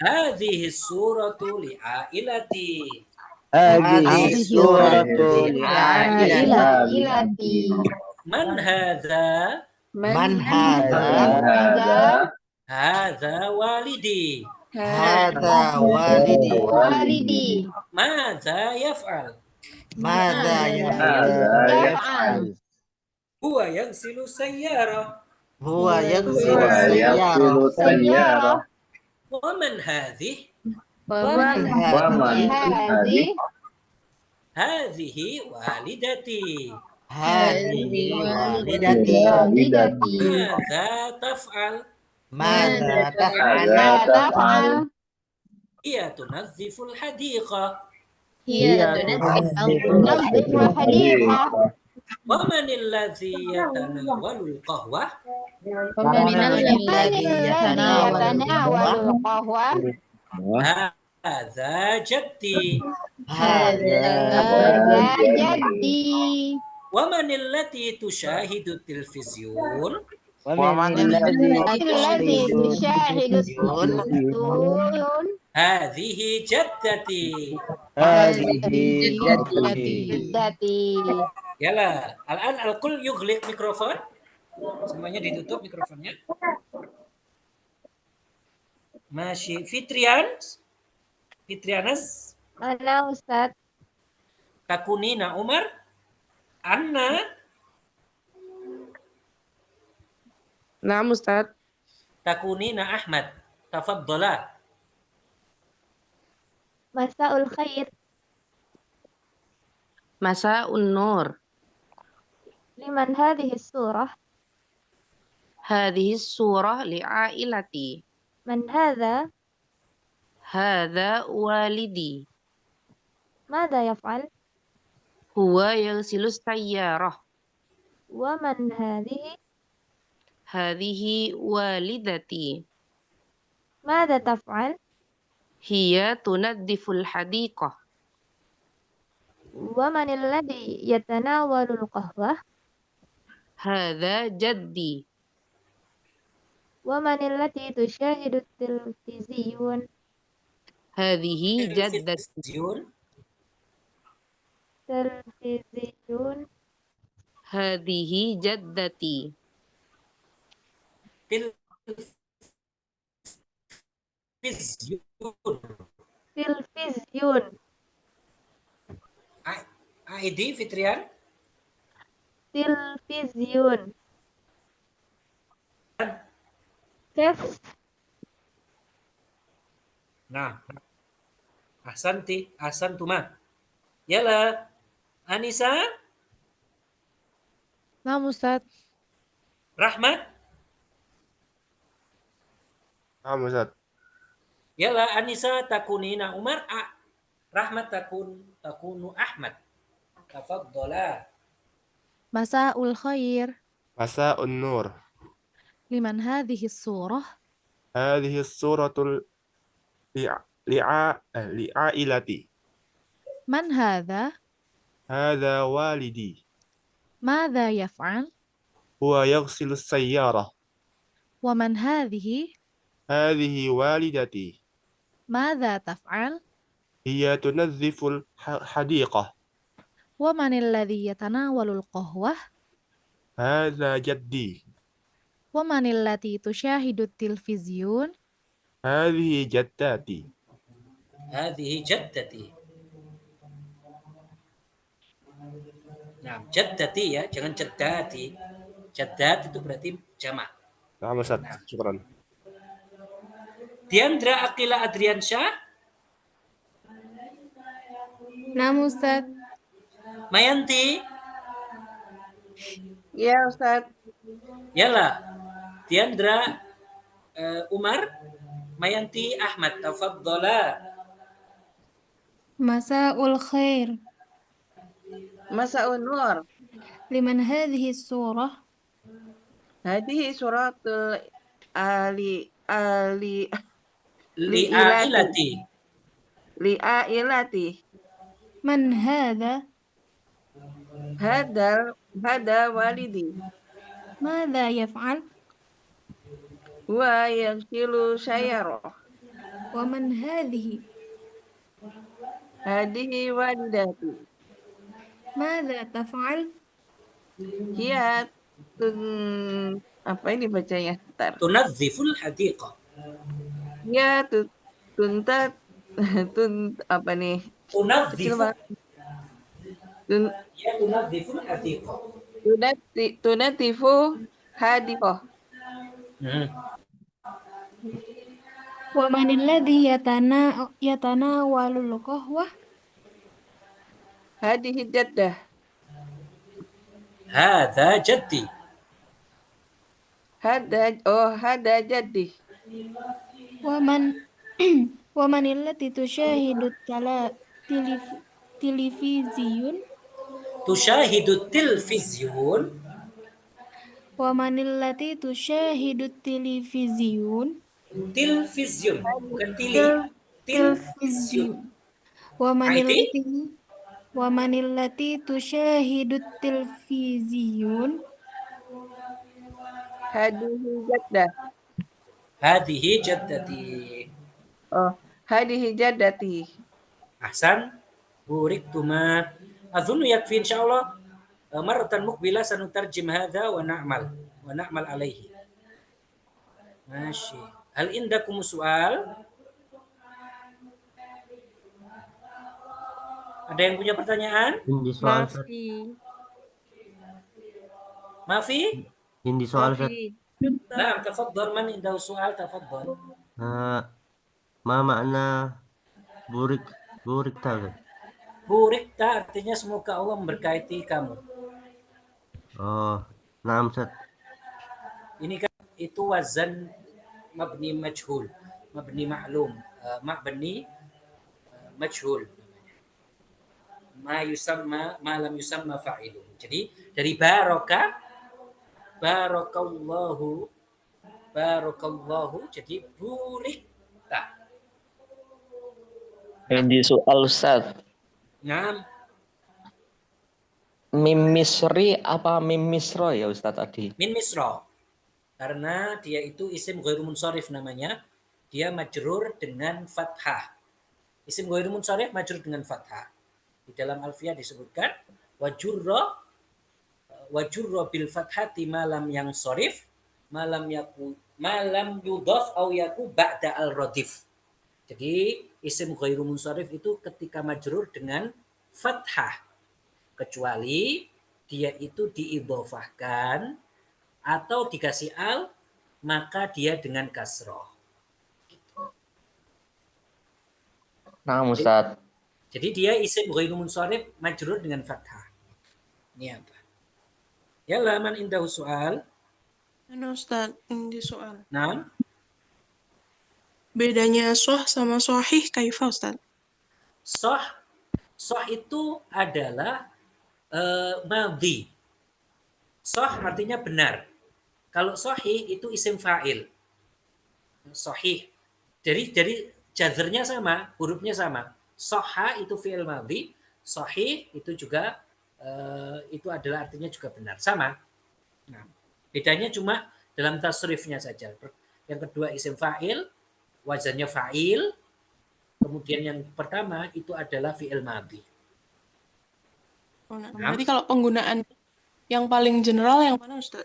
Hadhihi suratu li'ailati. Hadhihi suratu Ilati. Man hadha? Man hadha? Hadha walidi. Hadha walidi. Walidi. Madza yaf'al? Madza yaf'al? Huwa yaghsilu sayyara. Huwa yaghsilu sayyarah. Wa man hadhihi? Man hadhihi? Hadhihi walidati. Hadhihi walidati. Madza taf'al? Madza Mada taf'al? Hiya tunazziful hadiqah. Tunazzifu hadiqah. Wa man alladhi yatanawalul qahwah? Min alladhi yatanawalul qahwa. Hadza jaddi. Hadza jaddi. Wa man allati tushahidu tilvizyun? Alladhi tushahidu tilvizyun. Hadhihi jaddati. Jaddati. Yala, al-an al-kul yughliq mikrofon. Semuanya ditutup mikrofonnya. Masih Fitrianas, Mana Ustaz? Takunina Umar, Anna, Naam Ustaz. Takunina Ahmad. Tafadhala. Masa'ul khair. Masa'un nur. Liman hadhihi surah? Hadhihi surah li'ailati. Man hadha? Hadha walidi. Mada yaf'al? Huwa yaghsilu sayyarah. Wa man hadhihi? Hadhihi walidati. Mada taf'al? Hiya tunaddiful hadiqah. Wa man alladhi yatanawalul qahwah? Hadha jaddi. Wa man allati tushahidu tilvizyun? Hadhihi jaddati. Tilvizyun. Hadhihi jaddati. Tilvizyun. ID Fitrian. Tilvizyun. Kef. Nah, ahsantuma. Yala, Anissa, Naam Ustaz. Rahmat. Naam Ustaz. Yala, Anissa takunina Umar, Rahmat takunu Ahmad. Tafadhala. Masa'ul khair. Masa'un nur. Liman hadhihi surah? Hadhihi suratul li'ailati. Man hadha? Hadha walidi. Mada yaf'al? Huwa yaghsilu sayyarah. ومن هذه هذه والدتي ماذا تفعل هي تنظف الحديقة ومن الذي يتناول القهوة هذا جدي ومن التي تشاهد التلفزيون هذه جدتي هذه جدتي. Nah, jaddati ya, jangan jaddati. Jaddat itu berarti jamak. نعم أستاذ شكرا. Diandra Aqila Adriansyah, Naam Ustaz. Mayanti, Ya Ustaz. yala. Diandra Umar, Mayanti Ahmad, tafadhala. Masa'ul khair. Masa'un nur. Liman hadhihi surah? Hadihi suratul li'ilati. Li'ailati. Li'ailati. Man hadha? Hada walidi. Madha yaf'al? Huwa yaghsilu syayarah. Wa man hadhihi? Hadihi walidati. Madha taf'al? Hiya apa ini bacanya? Bentar. Tunadziful hadiqah. Hiya apa nih? Kecil Tunadzifu. banget. Ya, tunadziful hadiqah. Tunatifu hadiqah. Wa man alladhi yatanawalul qahwah? Hadihi jaddah. Hadza jaddi. Hada jaddi. Wa man allati tushahidu televiziyun? Tusyahidu tilfizyun. Wa man allati tushahidu televiziyun? Tilfizyun, bukan tili. Tilfizyun. Wa man Aiti? allati tushahidu televiziyun? Hadihi jaddah. Hadihi jaddati. Hadihi jaddati. Ahsan. Buriktuma. Azunnu yakfi insyaallah. Maratan mukbilah sanutarjim hadza wa na'mal alaihi. Masya. Hal indakum soal? Ada yang punya pertanyaan? Hindi soal Ustaz. Mafi? Hindi soal Ustaz. Nah, tafaddal, man indahu soal, tafaddal. Ma makna burik Ustaz? Burikta artinya semoga Allah memberkati kamu. Oh, naam Ustaz. Ini kan itu wazan mabni majhul, mabni ma'lum, mabni majhul. Ma yusamma, ma lam yusamma fa'ilu. Jadi dari barakallahu, jadi burikta. Ini soal Ustaz. Nah, Mim Misri apa Mim Misro ya Ustaz tadi? min misra. Karena dia itu isim ghairu munsharif namanya. Dia majrur dengan fathah. Isim ghairu munsharif majrur dengan fathah. Di dalam alfiyah disebutkan wajurra bil fathati malam yang sorif malam yudhaf au yaku ba'da al radif. Jadi isim ghairu munsharif itu ketika majrur dengan fathah, kecuali dia itu diidhofahkan atau dikasih al, maka dia dengan kasroh. Nah Ustaz. Jadi dia isim ghairu munsharif majrur dengan fathah. Ini apa? Ya laman indahu soal. Nah Ustaz, ini soal. Nah, Bedanya soh sama sohih kaifa Ustaz? Soh itu adalah madhi. Soh artinya benar. Kalau sohih itu isim fa'il. Sohih. Jadi jazrnya sama, hurufnya sama. Soha itu fi'il madhi. Sohih itu juga itu adalah artinya juga benar. Sama. Nah, bedanya cuma dalam tasrifnya saja. Yang kedua isim fa'il, wazannya fa'il. Kemudian yang pertama itu adalah fi'il madhi. Nah, berarti kalau penggunaan yang paling general yang mana Ustaz?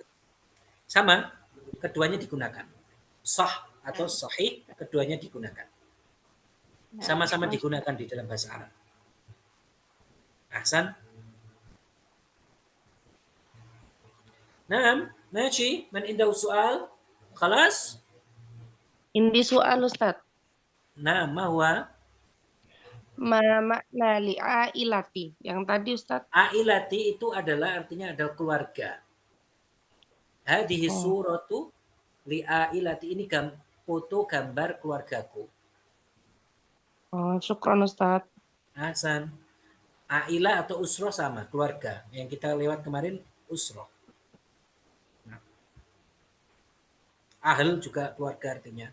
Sama, keduanya digunakan. Sah atau sahih, keduanya digunakan. Sama-sama digunakan di dalam bahasa Arab. Ahsan. Naam, ماشي. من عنده سؤال؟ خلاص؟ Indi soal Ustaz. Nah, ma huwa? Ma makna li'ailati. Yang tadi Ustaz. Ailati itu adalah artinya adalah keluarga. Hadhihi suratu li'ailati, ini foto gambar keluargaku. Oh, syukran Ustaz. Ahsan. Aila atau usroh sama, keluarga. Yang kita lewat kemarin usroh. Nah. Ahl juga keluarga artinya.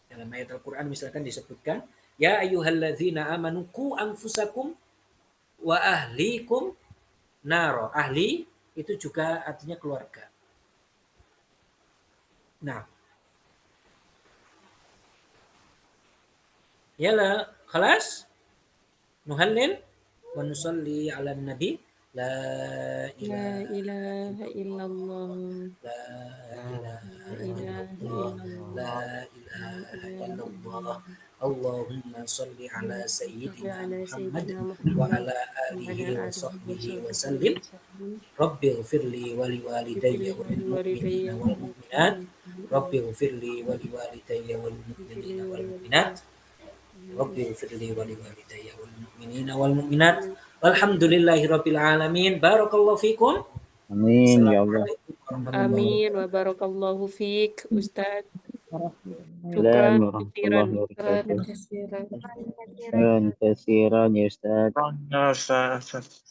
Dalam ayat Al-Quran misalkan disebutkan, ya ayyuhalladzina amanu qu anfusakum wa ahlikum naro. Ahli itu juga artinya keluarga. Nah. Yala, khalas? Nuhallil wa nusalli ala nabi. La ilaha illallah. La ilaha illallah. Allahumma salli ala sayyidina Muhammad wa ala alihi wa sahbihi wa sallim. Rabbil firli wa liwalidayya wa lil mu'minina wal mu'minat. Rabbil firli wa liwalidayya wal mu'minina wal mu'minat. Rabbil firli wa liwalidayya wal mu'minina wal mu'minat. Walhamdulillahi rabbil alamin. Barakallahu fikum. Amin ya Allah. Amin wa barakallahu fiik Ustaz. Syukran Syukran warahmatullahi wabarakatuh. Kasiran ya Ustaz. Ustaz.